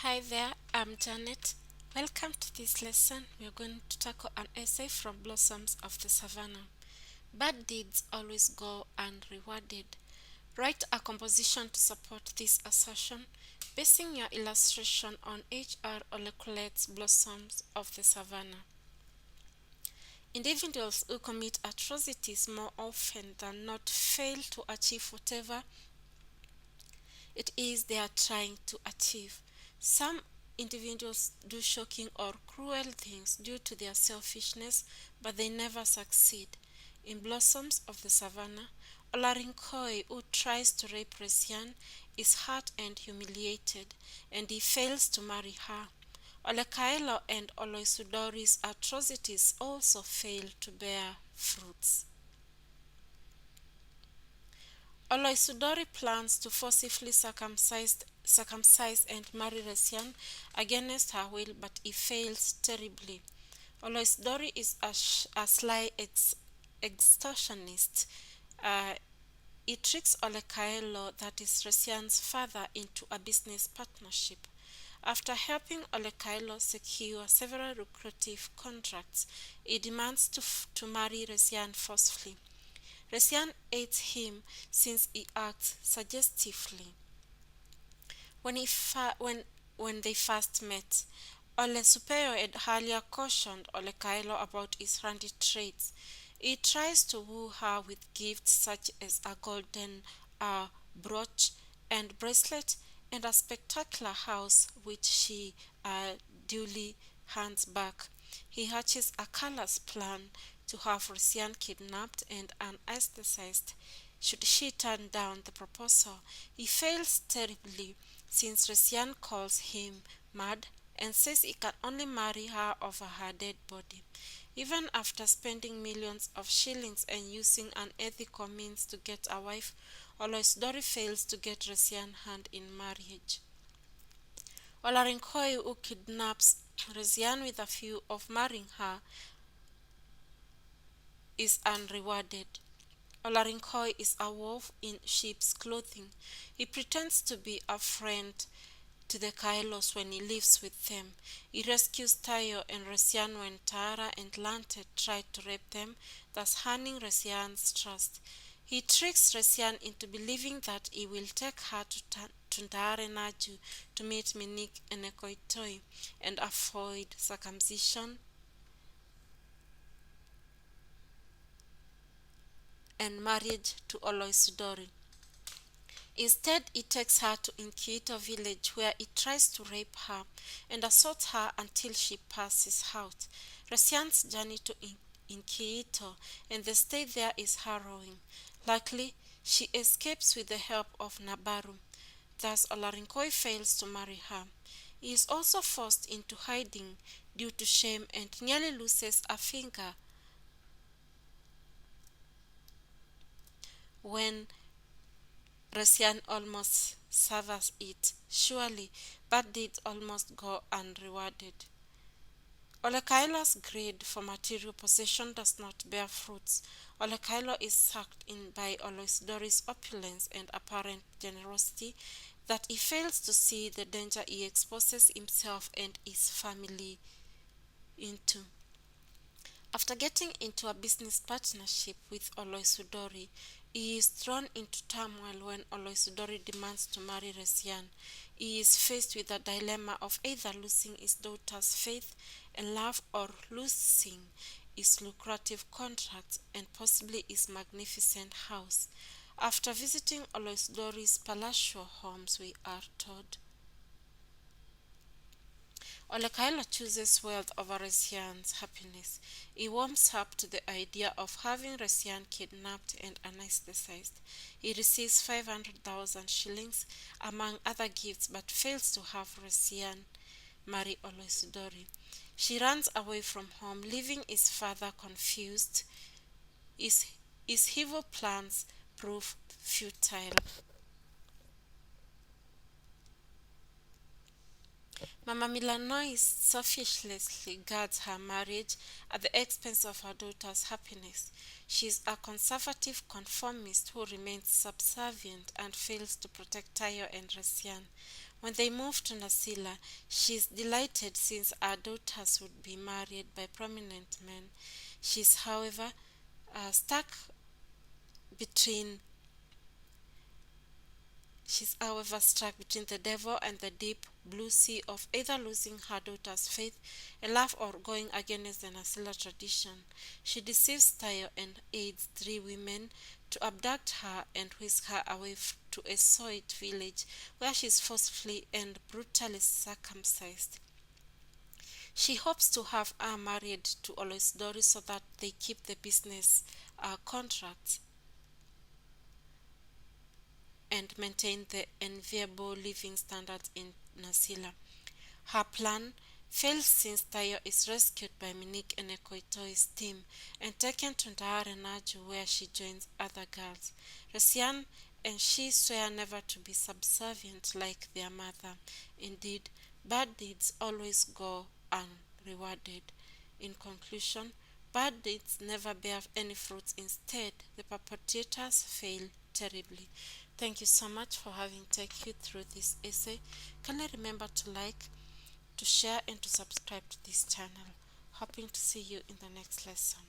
Hi there, I'm Janet. Welcome to this lesson. We are going to tackle an essay from Blossoms of the Savannah. Bad deeds always go unrewarded. Write a composition to support this assertion, basing your illustration on H.R. Oleculet's Blossoms of the Savannah. Individuals who commit atrocities more often than not fail to achieve whatever it is they are trying to achieve. Some individuals do shocking or cruel things due to their selfishness, but they never succeed. In Blossoms of the Savannah, Olarinkoi, who tries to rape Resian, is hurt and humiliated, and he fails to marry her. Olekailo and Oloisudori's atrocities also fail to bear fruits. Oloisudori plans to forcibly circumcise and marry Resian against her will, but he fails terribly. Oloisudori is a sly extortionist. He tricks Olekaelo, that is Resian's father, into a business partnership. After helping Olekaelo secure several lucrative contracts, he demands to marry Resian forcefully. Resian hates him since he acts suggestively. When they first met, Ole Superior had earlier cautioned Olekaelo about his handy traits. He tries to woo her with gifts such as a golden brooch and bracelet and a spectacular house which she duly hands back. He hatches a callous plan to have Resian kidnapped and anesthetized should she turn down the proposal. He fails terribly since Resian calls him mad and says he can only marry her over her dead body. Even after spending millions of shillings and using unethical means to get a wife, Oloisdori fails to get Resian hand in marriage. Olarinkoi, who kidnaps Resian with a view of marrying her, is unrewarded. Olarinkoi is a wolf in sheep's clothing. He pretends to be a friend to the Kaelos when he lives with them. He rescues Tayo and Resian when Tara and Lante try to rape them, thus earning Resian's trust. He tricks Resian into believing that he will take her to Tare Naju to meet Minik and Ekoitoi and avoid circumcision and marriage to Oloisudori. Instead, he takes her to Inkito village where he tries to rape her and assaults her until she passes out. Resian's journey to Inkito and the stay there is harrowing. Luckily, she escapes with the help of Nabaru. Thus, Olarinkoi fails to marry her. He is also forced into hiding due to shame and nearly loses a finger when Resian almost severs it. Surely, bad deeds almost go unrewarded. Olekailo's greed for material possession does not bear fruits. Olekailo is sucked in by Oloisdori's opulence and apparent generosity that he fails to see the danger he exposes himself and his family into. After getting into a business partnership with Oloisudori, he is thrown into turmoil when Oloisudori demands to marry Resian. He is faced with a dilemma of either losing his daughter's faith and love or losing his lucrative contracts and possibly his magnificent house. After visiting Oloisudori's palatial homes, we are told, Olekailo chooses wealth over Resian's happiness. He warms up to the idea of having Resian kidnapped and anesthetized. He receives 500,000 shillings among other gifts but fails to have Resian marry Oloisudori. She runs away from home, leaving his father confused. His evil plans prove futile. Mama Milanois selfishly guards her marriage at the expense of her daughter's happiness. She is a conservative conformist who remains subservient and fails to protect Tayo and Resian. When they moved to Nasila, she is delighted since our daughters would be married by prominent men. She is, however, stuck between She's however struck between the devil and the deep blue sea of either losing her daughter's faith, a love, or going against the Nasila tradition. She deceives Tayo and aids three women to abduct her and whisk her away to a Soit village where she is forcefully and brutally circumcised. She hopes to have her married to Oloisdori so that they keep the business contracts and maintain the enviable living standards in Nasila. Her plan fails since Tayo is rescued by Minik and Ekoitoi's team and taken to Ndahare Naju where she joins other girls. Resian and she swear never to be subservient like their mother. Indeed, bad deeds always go unrewarded. In conclusion, bad deeds never bear any fruits. Instead, the perpetrators fail terribly. Thank you so much for having taken you through this essay. Kindly remember to like, to share, and to subscribe to this channel. Hoping to see you in the next lesson.